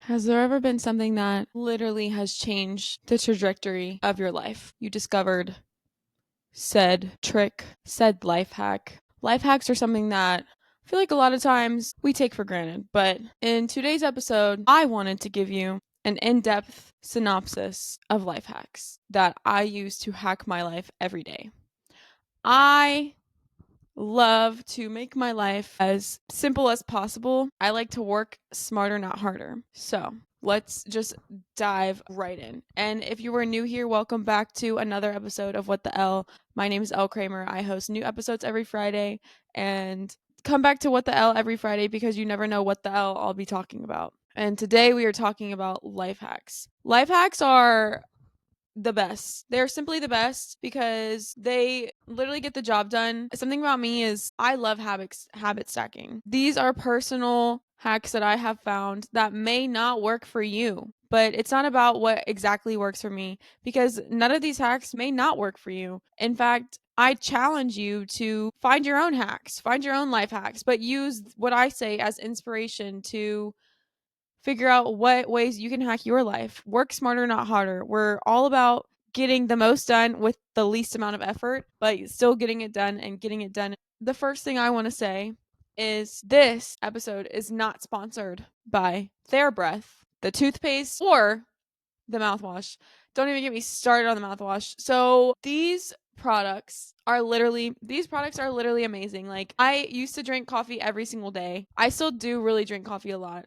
Has there ever been something that literally has changed the trajectory of your life? You discovered said trick, said life hack. Life hacks are something that I feel like a lot of times we take for granted, but in today's episode, I wanted to give you an in-depth synopsis of life hacks that I use to hack my life every day. I love to make my life as simple as possible. I like to work smarter, not harder. So let's just dive right in. And if you are new here, welcome back to another episode of What the L. My name is Elle Kramer. I host new episodes every Friday, and come back to What the L every Friday because you never know what the L I'll be talking about. And today we are talking about life hacks. Life hacks are the best. They're simply the best because they literally get the job done. Something about me is I love habit stacking. These are personal hacks that I have found that may not work for you. But it's not about what exactly works for me because none of these hacks may not work for you. In fact, I challenge you to find your own hacks, find your own life hacks, but use what I say as inspiration to figure out what ways you can hack your life. Work smarter, not harder. We're all about getting the most done with the least amount of effort, but still getting it done and getting it done. The first thing I want to say is this episode is not sponsored by Therabreath, the toothpaste, or the mouthwash. Don't even get me started on the mouthwash. So these products are literally amazing. Like, I used to drink coffee every single day. I still do really drink coffee a lot.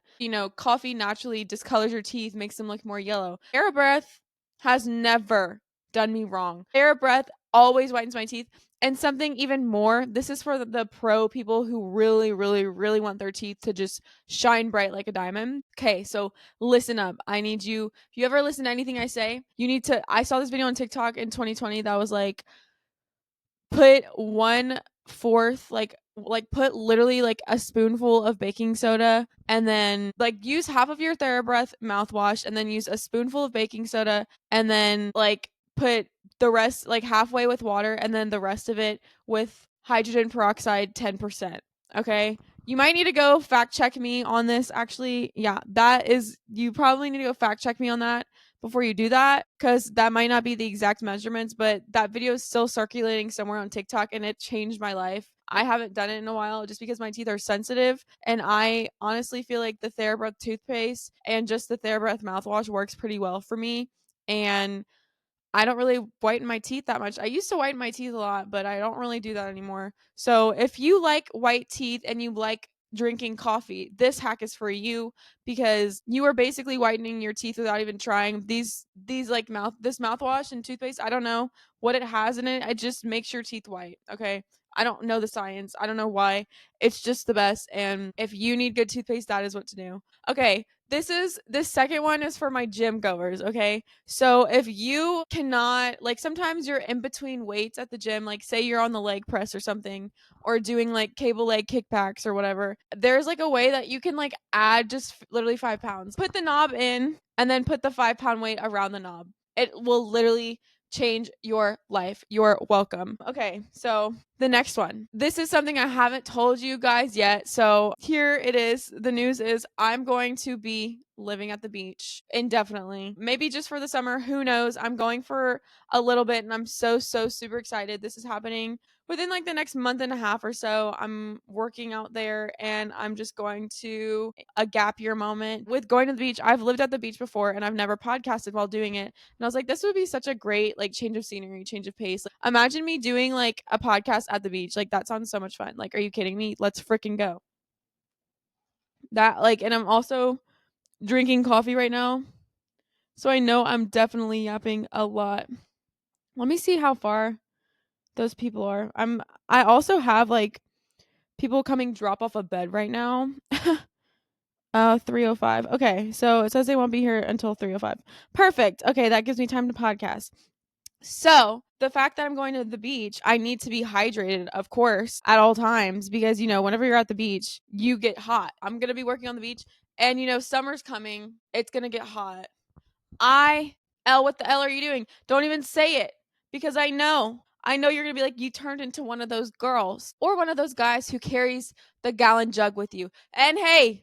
Coffee naturally discolors your teeth, makes them look more yellow. Therabreath has never done me wrong. Therabreath always whitens my teeth. And something even more, this is for the pro people who really, really, really want their teeth to just shine bright like a diamond. Okay, so listen up. I need you. If you ever listen to anything I say, you need to. I saw this video on TikTok in 2020 that was like, put 1/4, like put literally like a spoonful of baking soda, and then like use half of your TheraBreath mouthwash, and then use a spoonful of baking soda, and then like put the rest like halfway with water, and then the rest of it with hydrogen peroxide 10%. Okay. You might need to go fact check me on this. Actually, yeah, you probably need to go fact check me on that before you do that, because that might not be the exact measurements, but that video is still circulating somewhere on TikTok and it changed my life. I haven't done it in a while just because my teeth are sensitive, and I honestly feel like the TheraBreath toothpaste and just the TheraBreath mouthwash works pretty well for me. And I don't really whiten my teeth that much. I used to whiten my teeth a lot, but I don't really do that anymore. So if you like white teeth and you like drinking coffee, this hack is for you because you are basically whitening your teeth without even trying. These like this mouthwash and toothpaste, I don't know what it has in it. It just makes your teeth white. Okay. I don't know the science. I don't know why. It's just the best. And if you need good toothpaste, that is what to do. Okay. This second one is for my gym goers. Okay. So if you cannot, like, sometimes you're in between weights at the gym, like say you're on the leg press or something, or doing like cable leg kickbacks or whatever, there's like a way that you can like add just literally 5 pounds. Put the knob in and then put the 5 pound weight around the knob. It will literally change your life. You're welcome. Okay, so the next one. This is something I haven't told you guys yet. So here it is. The news is I'm going to be living at the beach indefinitely. Maybe just for the summer. Who knows? I'm going for a little bit and I'm so, so super excited. This is happening within like the next month and a half or so. I'm working out there and I'm just going to a gap year moment with going to the beach. I've lived at the beach before and I've never podcasted while doing it. And I was like, this would be such a great like change of scenery, change of pace. Like, imagine me doing like a podcast at the beach. Like, that sounds so much fun. Like, are you kidding me? Let's freaking go. That like, and I'm also drinking coffee right now. So I know I'm definitely yapping a lot. Let me see how far those people are. I also have like people coming drop off a bed right now. 3:05. Okay, so it says they won't be here until 3:05. Perfect. Okay, that gives me time to podcast. So, the fact that I'm going to the beach, I need to be hydrated, of course, at all times because, whenever you're at the beach, you get hot. I'm going to be working on the beach and, summer's coming. It's going to get hot. What the L are you doing? Don't even say it because I know. I know you're going to be like, you turned into one of those girls or one of those guys who carries the gallon jug with you. And hey,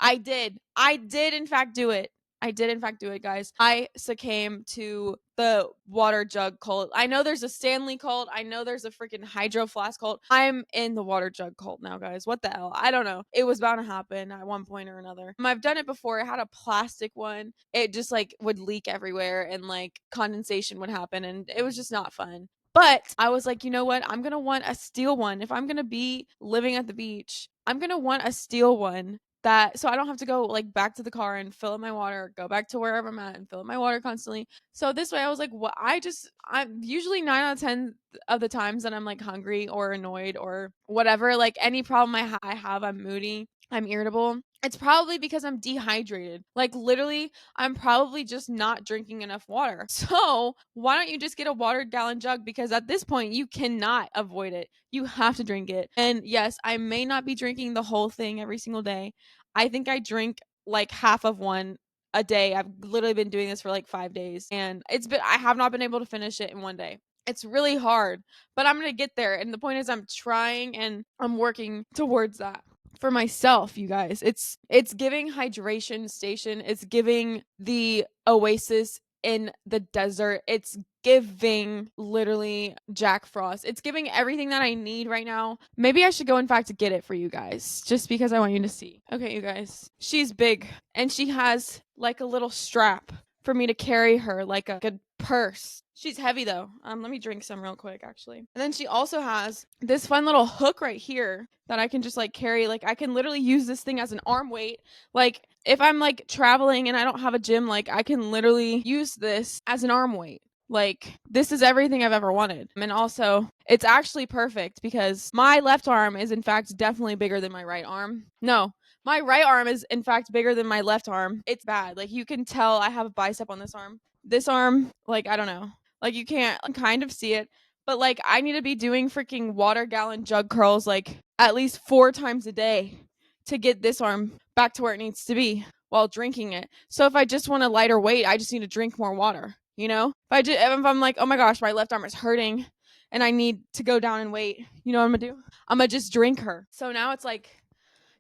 I did. I did in fact do it. I did in fact do it, guys. I succumbed to the water jug cult. I know there's a Stanley cult. I know there's a freaking hydro flask cult. I'm in the water jug cult now, guys. What the hell? I don't know. It was bound to happen at one point or another. I've done it before. I had a plastic one. It just like would leak everywhere and like condensation would happen and it was just not fun. But I was like, you know what? I'm going to want a steel one. If I'm going to be living at the beach, I'm going to want a steel one that so I don't have to go like back to the car and fill up my water, go back to wherever I'm at and fill up my water constantly. So this way I was like, what I'm usually 9 out of 10 of the times that I'm like hungry or annoyed or whatever, like any problem I have, I'm moody, I'm irritable. It's probably because I'm dehydrated. Like literally, I'm probably just not drinking enough water. So why don't you just get a water gallon jug? Because at this point, you cannot avoid it. You have to drink it. And yes, I may not be drinking the whole thing every single day. I think I drink like half of one a day. I've literally been doing this for like 5 days. And I have not been able to finish it in one day. It's really hard, but I'm going to get there. And the point is I'm trying and I'm working towards that for myself, you guys. It's giving hydration station. It's giving the oasis in the desert. It's giving literally Jack Frost. It's giving everything that I need right now. Maybe I should go in fact to get it for you guys just because I want you to see. Okay, you guys. She's big and she has like a little strap for me to carry her like a good purse. She's heavy though. Let me drink some real quick actually. And then she also has this fun little hook right here that I can just like carry. Like I can literally use this thing as an arm weight. Like if I'm like traveling and I don't have a gym, like I can literally use this as an arm weight. Like this is everything I've ever wanted. And also, it's actually perfect because my left arm is in fact definitely bigger than my right arm. No, my right arm is in fact bigger than my left arm. It's bad. Like you can tell I have a bicep on this arm. This arm, like I don't know. Like you can't kind of see it, but like I need to be doing freaking water gallon jug curls like at least 4 times a day to get this arm back to where it needs to be while drinking it. So if I just want a lighter weight, I just need to drink more water, you know? If I'm like, "Oh my gosh, my left arm is hurting and I need to go down in weight." You know what I'm going to do? I'm going to just drink her. So now it's like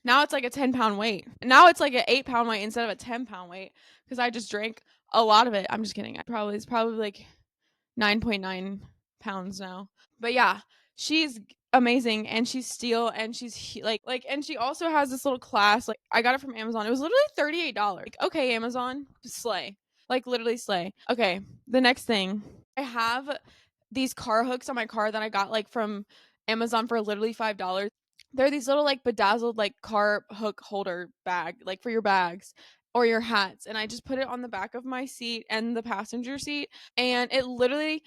a 10-pound weight. Now it's like an 8-pound weight instead of a 10-pound weight because I just drank a lot of it. I'm just kidding. It's probably like 9.9 pounds now. But yeah, she's amazing and she's steel and she's like and she also has this little class. Like I got it from Amazon. It was literally $38. Like, okay, Amazon, slay. Like literally slay. Okay, the next thing. I have these car hooks on my car that I got like from Amazon for literally $5. They're these little like bedazzled like car hook holder bag, like for your bags or your hats. And I just put it on the back of my seat and the passenger seat. And it literally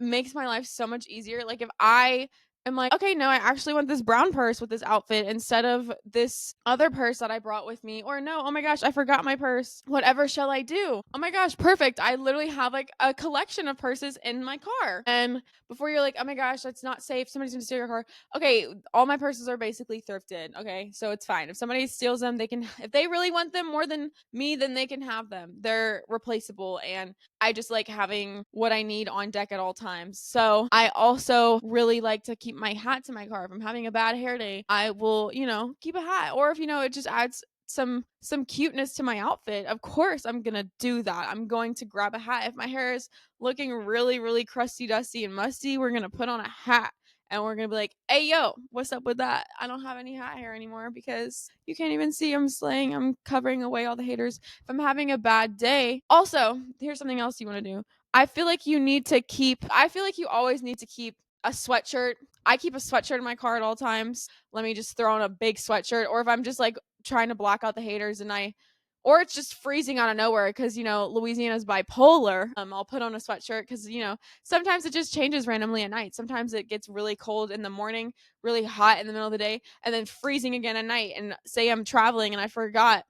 makes my life so much easier. Like if I am like, okay, no, I actually want this brown purse with this outfit instead of this other purse that I brought with me. Or no, oh my gosh, I forgot my purse. Whatever shall I do? Oh my gosh, perfect. I literally have like a collection of purses in my car. And before you're like, oh my gosh, that's not safe. Somebody's gonna steal your car. Okay, all my purses are basically thrifted. Okay, so it's fine. If somebody steals them, if they really want them more than me, then they can have them. They're replaceable and I just like having what I need on deck at all times. So I also really like to keep my hats in my car. If I'm having a bad hair day, I will, keep a hat. Or if, it just adds some cuteness to my outfit, of course I'm gonna do that. I'm going to grab a hat. If my hair is looking really, really crusty, dusty, and musty, we're gonna put on a hat. And we're gonna be like, hey yo, what's up with that? I don't have any hat hair anymore because you can't even see I'm slaying. I'm covering away all the haters. If I'm having a bad day. Also, here's something else you want to do. I feel like you always need to keep a sweatshirt. I keep a sweatshirt in my car at all times. Let me just throw on a big sweatshirt. Or if I'm just like trying to block out the haters or it's just freezing out of nowhere because Louisiana's bipolar. I'll put on a sweatshirt because sometimes it just changes randomly at night. Sometimes it gets really cold in the morning, really hot in the middle of the day, and then freezing again at night. And say I'm traveling and I forgot.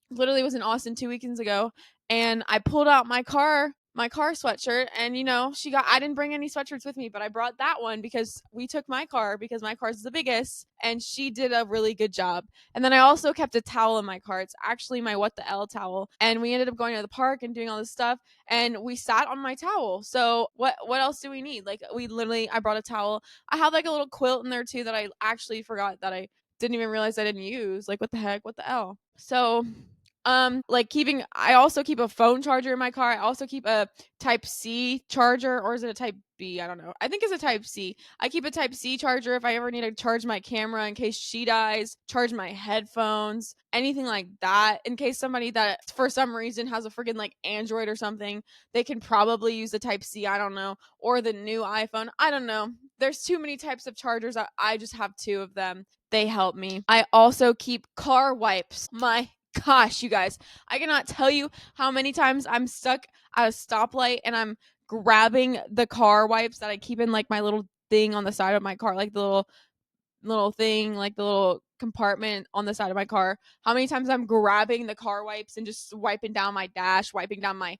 Literally was in Austin 2 weekends ago, and I pulled out my car sweatshirt, and I didn't bring any sweatshirts with me, but I brought that one because we took my car because my car is the biggest, and she did a really good job. And then I also kept a towel in my car. It's actually my What the L towel, and we ended up going to the park and doing all this stuff, and we sat on my towel. So what else do we need? Like I brought a towel. I have like a little quilt in there too that I actually forgot that I didn't even realize I didn't use. Like, what the heck? What the L? So, like I also keep a phone charger in my car. I also keep a type C charger, or is it a type B? I don't know. I think it's a type C. I keep a type C charger if I ever need to charge my camera in case she dies, charge my headphones, anything like that. In case somebody that for some reason has a freaking like Android or something, they can probably use the type C. I don't know. Or the new iPhone. I don't know. There's too many types of chargers. I just have two of them. They help me. I also keep car wipes. My gosh, you guys, I cannot tell you how many times I'm stuck at a stoplight and I'm grabbing the car wipes that I keep in like my little thing on the side of my car, like the little thing, like the little compartment on the side of my car. How many times I'm grabbing the car wipes and just wiping down my dash, wiping down my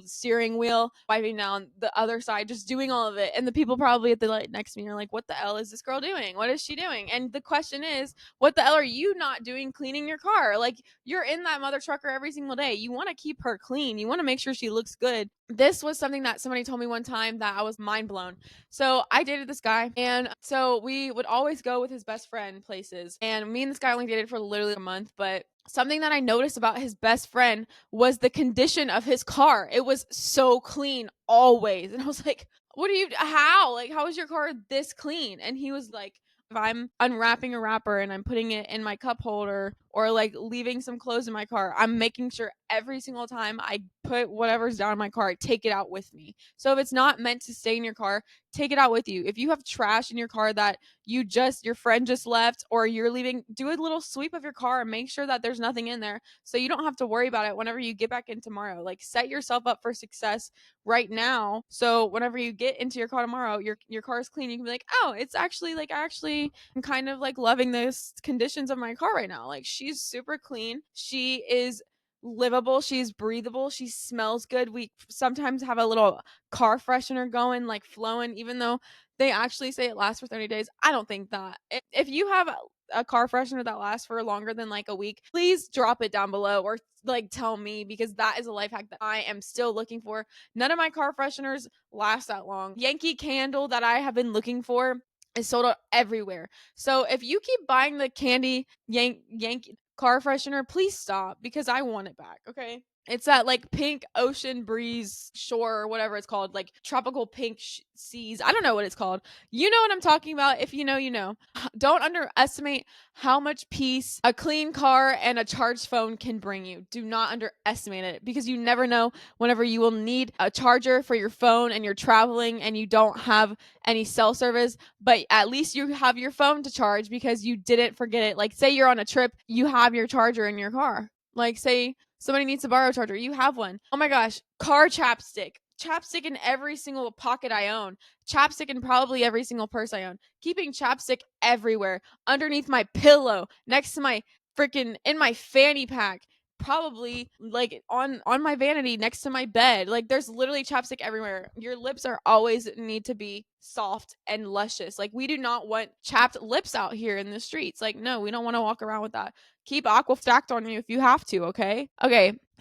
steering wheel, wiping down the other side, just doing all of it. And the people probably at the light next to me are like, "What the hell is this girl doing? What is she doing?" And the question is, what the hell are you not doing cleaning your car? Like, you're in that mother trucker every single day. You want to keep her clean. You want to make sure she looks good. This was something that somebody told me one time that I was mind blown. So I dated this guy, and so we would always go with his best friend places. And me and this guy only dated for literally a month, but something that I noticed about his best friend was the condition of his car. It was so clean always. And I was like, "What are you, how? Like, how is your car this clean?" And he was like, if I'm unwrapping a wrapper and I'm putting it in my cup holder or like leaving some clothes in my car, I'm making sure every single time I put whatever's down in my car, I take it out with me. So if it's not meant to stay in your car, take it out with you. If you have trash in your car that your friend just left or you're leaving, do a little sweep of your car and make sure that there's nothing in there so you don't have to worry about it whenever you get back in tomorrow. Like, set yourself up for success right now, so whenever you get into your car tomorrow, your car is clean. You can be like, "Oh, it's actually like I'm kind of like loving this conditions of my car right now. Like, she's super clean. She is livable, she's breathable, she smells good." We sometimes have a little car freshener going, like flowing, even though they actually say it lasts for 30 days. I don't think that. If you have a car freshener that lasts for longer than like a week, please drop it down below or like tell me, because that is a life hack that I am still looking for. None of my car fresheners last that long. Yankee Candle that I have been looking for is sold out everywhere. So if you keep buying the candy Yankee car freshener, please stop, because I want it back, okay? It's that like pink ocean breeze shore or whatever it's called, like tropical pink seas. I don't know what it's called. You know what I'm talking about. If you know, you know. Don't underestimate how much peace a clean car and a charged phone can bring you. Do not underestimate it, because you never know whenever you will need a charger for your phone and you're traveling and you don't have any cell service, but at least you have your phone to charge because you didn't forget it. Like, say you're on a trip, you have your charger in your car. Like, say somebody needs to borrow a charger, you have one. Oh my gosh, car chapstick. Chapstick in every single pocket I own. Chapstick in probably every single purse I own. Keeping chapstick everywhere. Underneath my pillow, next to my freaking in my fanny pack, probably like on my vanity next to my bed. Like, there's literally chapstick everywhere. Your lips are always need to be soft and luscious. Like, we do not want chapped lips out here in the streets. Like, no, we don't want to walk around with that. Keep Aqua stacked on you if you have to, okay.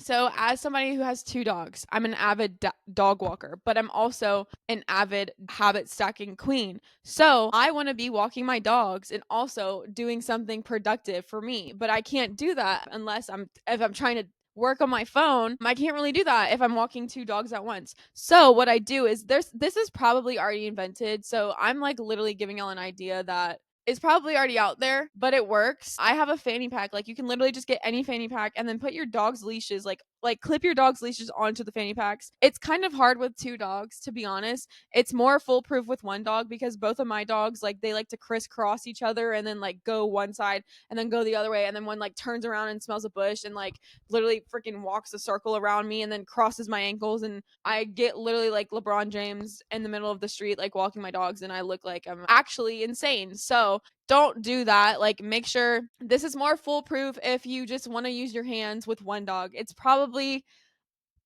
So as somebody who has two dogs, I'm an avid dog walker, but I'm also an avid habit stacking queen. So I want to be walking my dogs and also doing something productive for me, but I can't do that unless if I'm trying to work on my phone. I can't really do that if I'm walking two dogs at once. So what I do is this is probably already invented. So I'm like literally giving y'all an idea that is probably already out there, but it works. I have a fanny pack. Like, you can literally just get any fanny pack and then put your dog's leashes, like clip your dog's leashes onto the fanny packs. It's kind of hard with two dogs, to be honest. It's more foolproof with one dog, because both of my dogs, like, they like to crisscross each other and then like go one side and then go the other way, and then one like turns around and smells a bush and like literally freaking walks a circle around me and then crosses my ankles, and I get literally like LeBron James in the middle of the street, like walking my dogs, and I look like I'm actually insane. So don't do that. Like, make sure this is more foolproof if you just want to use your hands with one dog.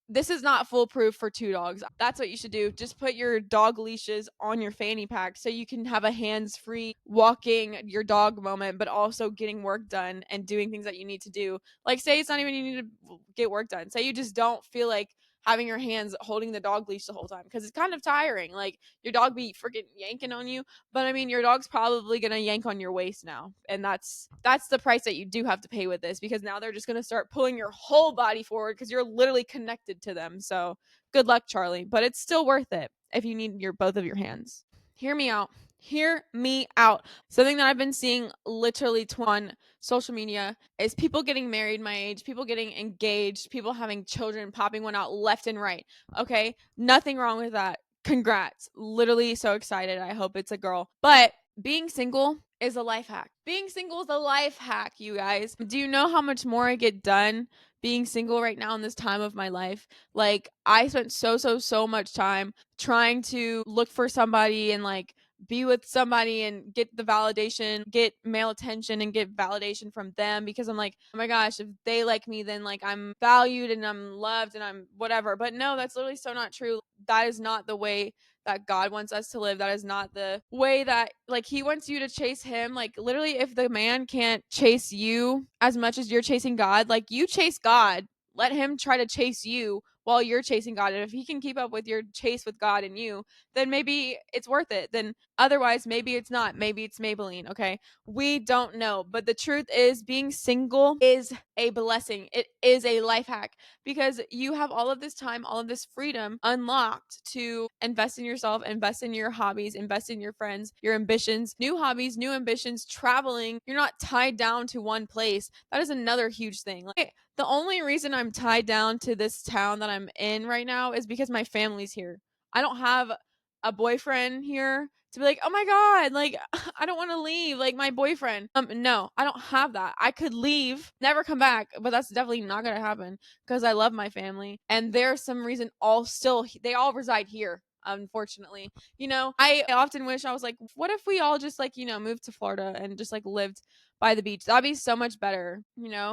This is not foolproof for two dogs. That's what you should do. Just put your dog leashes on your fanny pack so you can have a hands-free walking your dog moment, but also getting work done and doing things that you need to do. Like, say it's not even you need to get work done. Say you just don't feel like having your hands holding the dog leash the whole time, because it's kind of tiring. Like, your dog be freaking yanking on you, but I mean, your dog's probably gonna yank on your waist now, and that's the price that you do have to pay with this, because now they're just gonna start pulling your whole body forward because you're literally connected to them. So good luck, Charlie, but it's still worth it if you need your both of your hands. Hear me out. Hear me out. Something that I've been seeing literally on social media is people getting married my age, people getting engaged, people having children, popping one out left and right. Okay, nothing wrong with that. Congrats. Literally so excited. I hope it's a girl. But being single is a life hack. Being single is a life hack, you guys. Do you know how much more I get done being single right now in this time of my life? Like, I spent so much time trying to look for somebody and like be with somebody and get the validation, get male attention and get validation from them, because I'm like, oh my gosh, if they like me, then like I'm valued and I'm loved and I'm whatever. But no, that's literally so not true. That is not the way that God wants us to live. That is not the way that, like, he wants you to chase him. Like, literally, if the man can't chase you as much as you're chasing God, like, you chase God, let him try to chase you while you're chasing God. And if he can keep up with your chase with God and you, then maybe it's worth it. Then otherwise, maybe it's not. Maybe it's Maybelline. Okay. We don't know. But the truth is, being single is a blessing. It is a life hack, because you have all of this time, all of this freedom unlocked to invest in yourself, invest in your hobbies, invest in your friends, your ambitions, new hobbies, new ambitions, traveling. You're not tied down to one place. That is another huge thing. Like, the only reason I'm tied down to this town that I'm in right now is because my family's here. I don't have a boyfriend here to be like, oh my God, like, I don't want to leave, like, my boyfriend. No, I don't have that. I could leave, never come back, but that's definitely not gonna happen, because I love my family, and there's some reason they all reside here. Unfortunately, I often wish I was like, what if we all just like, moved to Florida and just like lived by the beach? That'd be so much better,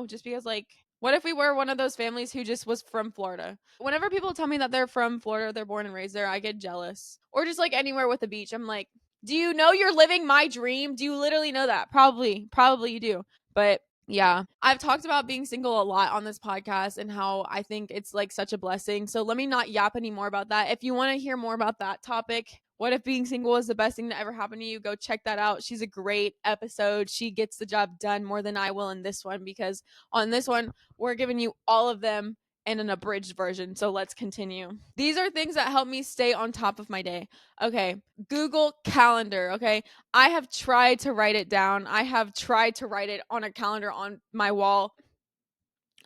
just because, like, what if we were one of those families who just was from Florida? Whenever people tell me that they're from Florida, they're born and raised there, I get jealous. Or just like anywhere with a beach. I'm like, do you know you're living my dream? Do you literally know that? Probably you do. But yeah, I've talked about being single a lot on this podcast and how I think it's like such a blessing. So let me not yap anymore about that. If you want to hear more about that topic, what if being single is the best thing to ever happen to you? Go check that out. She's a great episode. She gets the job done more than I will in this one, because on this one, we're giving you all of them in an abridged version. So let's continue. These are things that help me stay on top of my day. Okay. Google Calendar. Okay. I have tried to write it down. I have tried to write it on a calendar on my wall.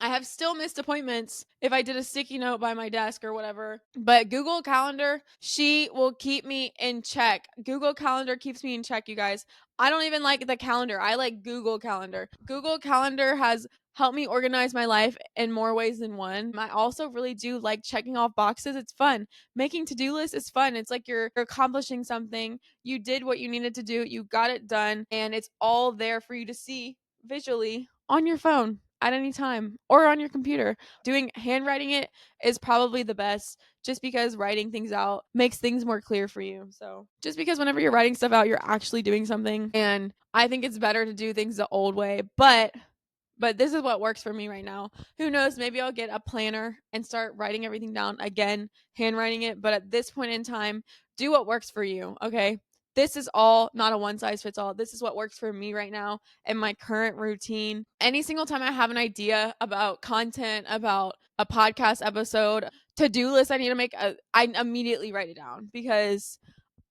I have still missed appointments if I did a sticky note by my desk or whatever. But Google Calendar, she will keep me in check. Google Calendar keeps me in check, you guys. I don't even like the calendar. I like Google Calendar. Google Calendar has helped me organize my life in more ways than one. I also really do like checking off boxes. It's fun. Making to-do lists is fun. It's like you're accomplishing something. You did what you needed to do. You got it done, and it's all there for you to see visually on your phone at any time or on your computer. Doing handwriting it is probably the best, just because writing things out makes things more clear for you. So, just because whenever you're writing stuff out, you're actually doing something. And I think it's better to do things the old way, but this is what works for me right now. Who knows? Maybe I'll get a planner and start writing everything down again, handwriting it. But at this point in time, do what works for you. Okay. This is all not a one size fits all. This is what works for me right now in my current routine. Any single time I have an idea about content, about a podcast episode, to-do list I need to make, I immediately write it down, because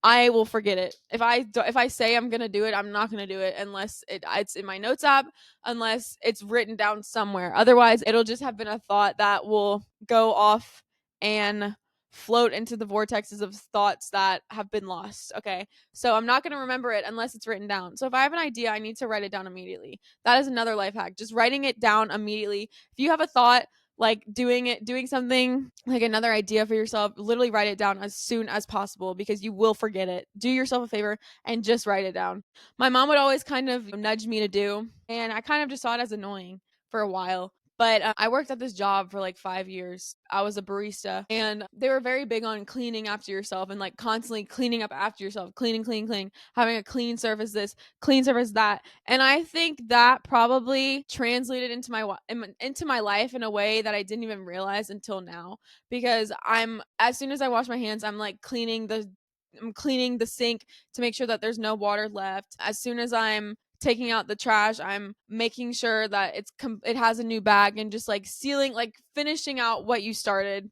I will forget it. If I say I'm gonna do it, I'm not gonna do it unless it's in my notes app, unless it's written down somewhere. Otherwise, it'll just have been a thought that will go off and float into the vortexes of thoughts that have been lost. Okay, so I'm not gonna remember it unless it's written down. So if I have an idea, I need to write it down immediately. That is another life hack. Just writing it down immediately. If you have a thought, like doing something, like another idea for yourself, literally write it down as soon as possible, because you will forget it. Do yourself a favor and just write it down. My mom would always kind of nudge me to do, and I kind of just saw it as annoying for a while. But I worked at this job for like 5 years. I was a barista, and they were very big on cleaning after yourself and like constantly cleaning up after yourself, cleaning, clean, clean, having a clean surface this, clean surface that. And I think that probably translated into my life in a way that I didn't even realize until now, because I'm as soon as I wash my hands, I'm cleaning the sink to make sure that there's no water left. As soon as I'm taking out the trash, I'm making sure that it has a new bag, and just like sealing, like finishing out what you started.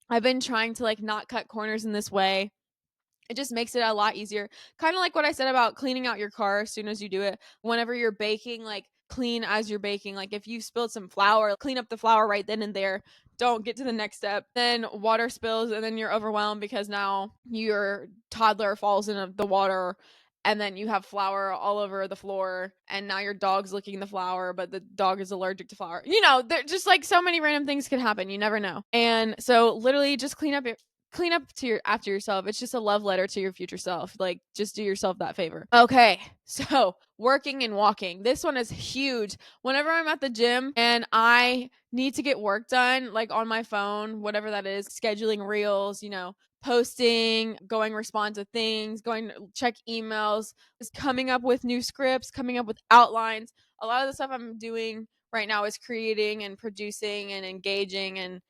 I've been trying to like not cut corners in this way. It just makes it a lot easier. Kind of like what I said about cleaning out your car as soon as you do it. Whenever you're baking, like clean as you're baking. Like if you spilled some flour, clean up the flour right then and there. Don't get to the next step. Then water spills, and then you're overwhelmed because now your toddler falls in the water, and then you have flour all over the floor, and now your dog's licking the flour, but the dog is allergic to flour. There just like so many random things can happen. You never know. And so literally just clean up to your after yourself. It's just a love letter to your future self. Like just do yourself that favor. Okay. So, working and walking. This one is huge. Whenever I'm at the gym and I need to get work done, like on my phone, whatever that is, scheduling reels, posting, going respond to things, going to check emails, is coming up with new scripts, coming up with outlines. A lot of the stuff I'm doing right now is creating and producing and engaging and,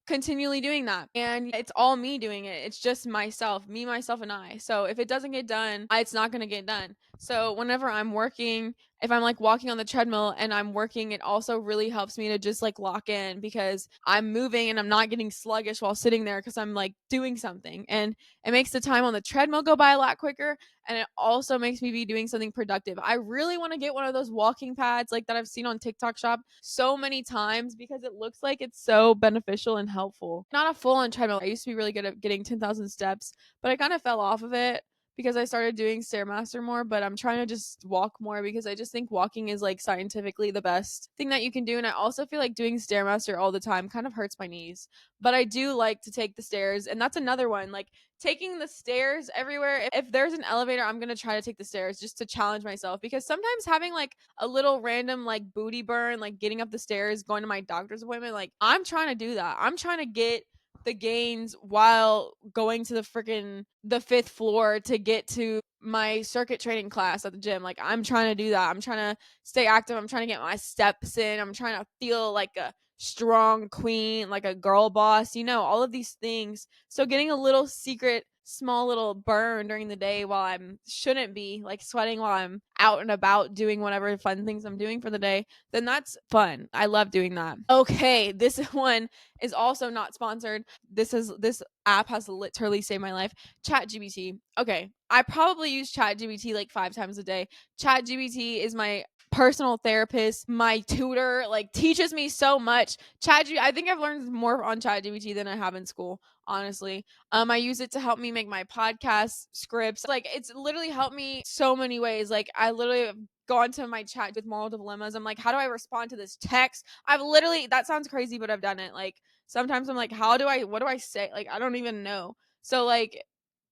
continually doing that. And it's all me doing it. It's just myself, me, myself, and I. So if it doesn't get done, it's not going to get done. So whenever I'm working, if I'm like walking on the treadmill and I'm working, it also really helps me to just like lock in, because I'm moving and I'm not getting sluggish while sitting there because I'm like doing something. And it makes the time on the treadmill go by a lot quicker. And it also makes me be doing something productive. I really want to get one of those walking pads like that I've seen on TikTok Shop so many times, because it looks like it's so beneficial and helpful. Not a full on treadmill. I used to be really good at getting 10,000 steps, but I kind of fell off of it because I started doing Stairmaster more, but I'm trying to just walk more because I just think walking is like scientifically the best thing that you can do. And I also feel like doing Stairmaster all the time kind of hurts my knees. But I do like to take the stairs, and that's another one. Like taking the stairs everywhere. If there's an elevator, I'm going to try to take the stairs just to challenge myself, because sometimes having like a little random like booty burn, like getting up the stairs, going to my doctor's appointment, like I'm trying to do that. I'm trying to get the gains while going to the fifth floor to get to my circuit training class at the gym. Like I'm trying to do that. I'm trying to stay active. I'm trying to get my steps in. I'm trying to feel like a strong queen, like a girl boss, all of these things. So getting a little secret small little burn during the day while I'm shouldn't be like sweating while I'm out and about doing whatever fun things I'm doing for the day, then that's fun. I love doing that. Okay, this one is also not sponsored. This app has literally saved my life. ChatGPT. Okay, I probably use ChatGPT like 5 times a day. ChatGPT is my personal therapist, my tutor, like teaches me so much. I think I've learned more on ChatGPT than I have in school, honestly. I use it to help me make my podcast scripts. Like it's literally helped me so many ways. Like I literally have gone to my chat with moral dilemmas. I'm like, how do I respond to this text? That sounds crazy, but I've done it. Like sometimes I'm like, what do I say? Like I don't even know. So like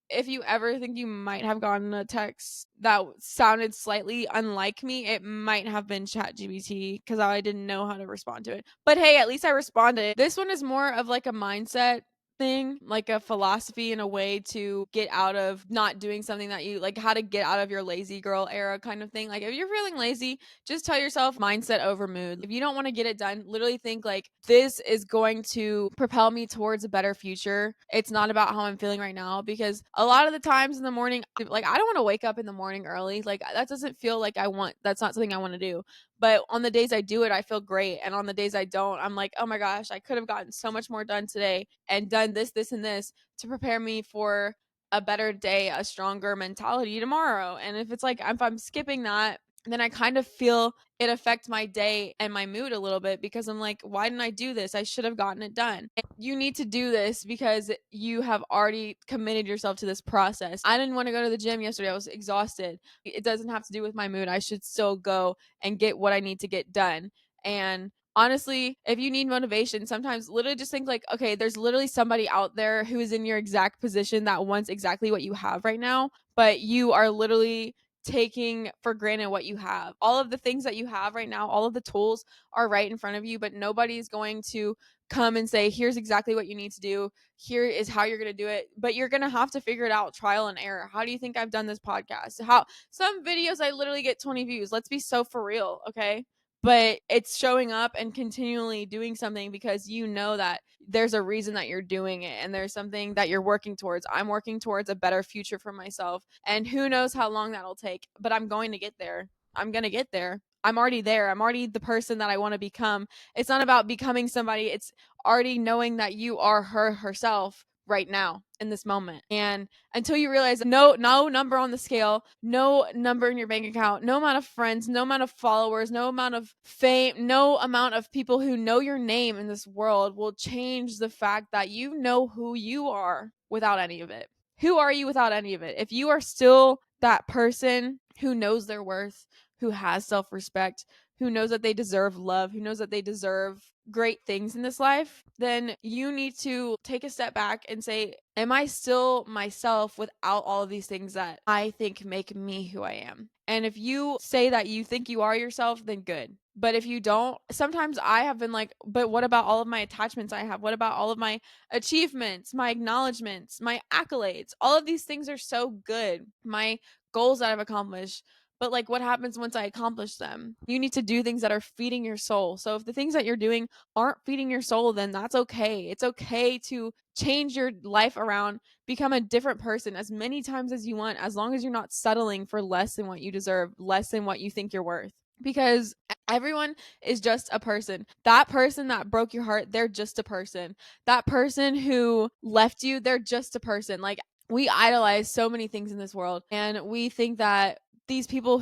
if you ever think you might have gotten a text that sounded slightly unlike me, it might have been ChatGPT because I didn't know how to respond to it. But hey, at least I responded. This one is more of like a mindset thing, like a philosophy and a way to get out of not doing something that you like, how to get out of your lazy girl era kind of thing. Like if you're feeling lazy, just tell yourself mindset over mood. If you don't want to get it done, literally think like this is going to propel me towards a better future. It's not about how I'm feeling right now, because a lot of the times in the morning, like I don't want to wake up in the morning early. Like that doesn't feel like that's not something I want to do. But on the days I do it, I feel great. And on the days I don't, I'm like, oh my gosh, I could have gotten so much more done today and done this, this, and this to prepare me for a better day, a stronger mentality tomorrow. And if I'm skipping that, then I kind of feel it affect my day and my mood a little bit, because I'm like, why didn't I do this? I should have gotten it done. And you need to do this because you have already committed yourself to this process. I didn't want to go to the gym yesterday. I was exhausted. It doesn't have to do with my mood. I should still go and get what I need to get done. And honestly, if you need motivation, sometimes literally just think like, okay, there's literally somebody out there who is in your exact position that wants exactly what you have right now, but you are literally taking for granted what you have. All of the things that you have right now, all of the tools are right in front of you, but nobody's going to come and say, here's exactly what you need to do. Here is how you're going to do it. But you're going to have to figure it out, trial and error. How do you think I've done this podcast? How some videos I literally get 20 views. Let's be so for real, okay? But it's showing up and continually doing something because you know that there's a reason that you're doing it and there's something that you're working towards. I'm working towards a better future for myself, and who knows how long that'll take, but I'm going to get there. I'm going to get there. I'm already there. I'm already the person that I want to become. It's not about becoming somebody. It's already knowing that you are herself right now in this moment. And until you realize no number on the scale, no number in your bank account, no amount of friends, no amount of followers, no amount of fame, no amount of people who know your name in this world will change the fact that you know who you are without any of it. Who are you without any of it? If you are still that person who knows their worth, who has self-respect, who knows that they deserve love, who knows that they deserve great things in this life, then you need to take a step back and say, am I still myself without all of these things that I think make me who I am? And if you say that you think you are yourself, then good. But if you don't, sometimes I have been like, but what about all of my attachments I have? What about all of my achievements, my acknowledgments, my accolades? All of these things are so good. My goals that I've accomplished. But like, what happens once I accomplish them? You need to do things that are feeding your soul. So if the things that you're doing aren't feeding your soul, then that's okay. It's okay to change your life around, become a different person as many times as you want, as long as you're not settling for less than what you deserve, less than what you think you're worth. Because everyone is just a person. That person that broke your heart, they're just a person. That person who left you, they're just a person. Like, we idolize so many things in this world, and we think that these people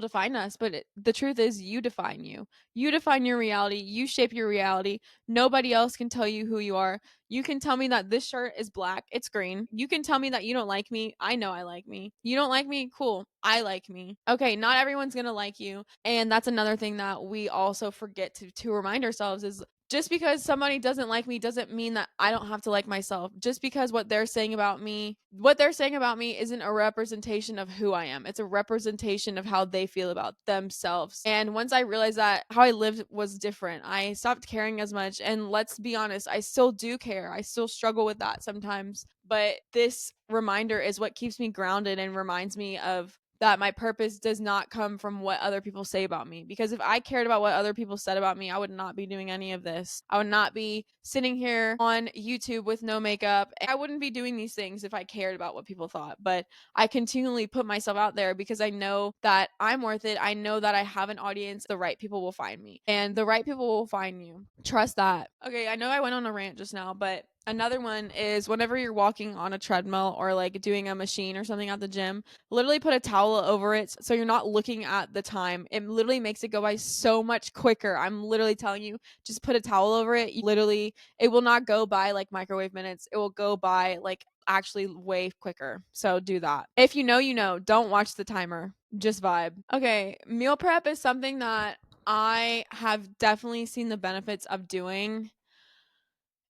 define us, but the truth is you define you define your reality, you shape your reality. Nobody else can tell you who you are. You can tell me that this shirt is black, it's green. You can tell me that you don't like me, I know I like me. You don't like me, cool, I like me. Okay, not everyone's gonna like you. And that's another thing that we also forget to remind ourselves is, just because somebody doesn't like me doesn't mean that I don't have to like myself. Just because what they're saying about me isn't a representation of who I am. It's a representation of how they feel about themselves. And once I realized that how I lived was different, I stopped caring as much. And let's be honest, I still do care. I still struggle with that sometimes. But this reminder is what keeps me grounded and reminds me of that my purpose does not come from what other people say about me. Because if I cared about what other people said about me, I would not be doing any of this. I would not be sitting here on YouTube with no makeup. I wouldn't be doing these things if I cared about what people thought. But I continually put myself out there because I know that I'm worth it. I know that I have an audience. The right people will find me, and the right people will find you. Trust that. Okay, I know I went on a rant just now, but another one is whenever you're walking on a treadmill or like doing a machine or something at the gym, literally put a towel over it so you're not looking at the time. It literally makes it go by so much quicker. I'm literally telling you, just put a towel over it. Literally, it will not go by like microwave minutes. It will go by like actually way quicker. So do that. If you know, you know. Don't watch the timer. Just vibe. Okay, meal prep is something that I have definitely seen the benefits of doing.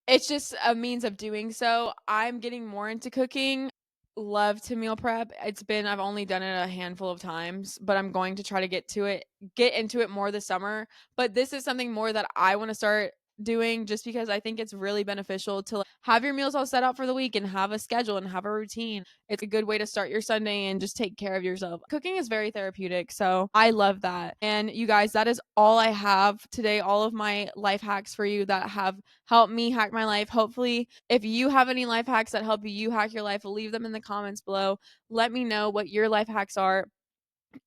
It's just a means of doing so. I'm getting more into cooking. Love to meal prep. I've only done it a handful of times, but I'm going to try to get into it more this summer. But this is something more that I want to start doing just because I think it's really beneficial to like, have your meals all set out for the week and have a schedule and have a routine. It's a good way to start your Sunday and just take care of yourself. Cooking is very therapeutic, so I love that. And you guys, that is all I have today. All of my life hacks for you that have helped me hack my life. Hopefully, if you have any life hacks that help you hack your life, leave them in the comments below. Let me know what your life hacks are.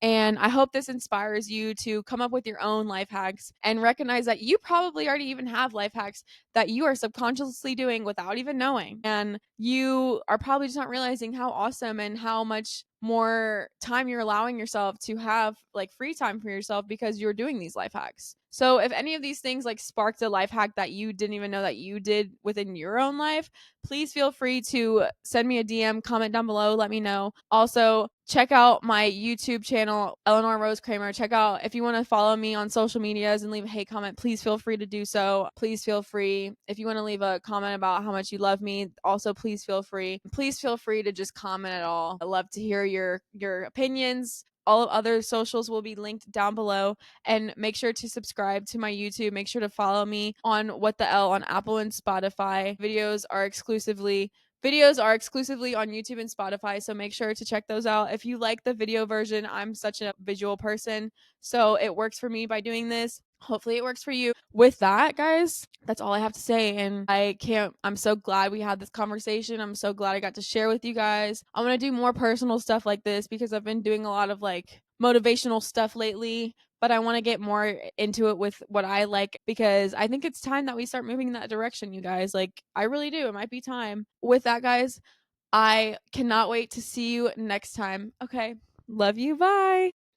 And I hope this inspires you to come up with your own life hacks and recognize that you probably already even have life hacks that you are subconsciously doing without even knowing. And you are probably just not realizing how awesome and how much more time you're allowing yourself to have like free time for yourself because you're doing these life hacks. So if any of these things like sparked a life hack that you didn't even know that you did within your own life, please feel free to send me a DM, comment down below, let me know. Also, check out my YouTube channel, Eleanor Rose Kramer. Check out if you want to follow me on social medias and leave a hate comment, please feel free to do so. Please feel free. If you want to leave a comment about how much you love me, also please feel free. Please feel free to just comment at all. I love to hear your opinions. All of other socials will be linked down below. And make sure to subscribe to my YouTube. Make sure to follow me on What the L on Apple and Spotify. Videos are exclusively on YouTube and Spotify, so make sure to check those out. If you like the video version, I'm such a visual person, so it works for me by doing this. Hopefully it works for you. With that, guys, that's all I have to say. And I'm so glad we had this conversation. I'm so glad I got to share with you guys. I want to do more personal stuff like this because I've been doing a lot of like motivational stuff lately, but I want to get more into it with what I like because I think it's time that we start moving in that direction, you guys. Like, I really do. It might be time. With that, guys, I cannot wait to see you next time. Okay. Love you. Bye.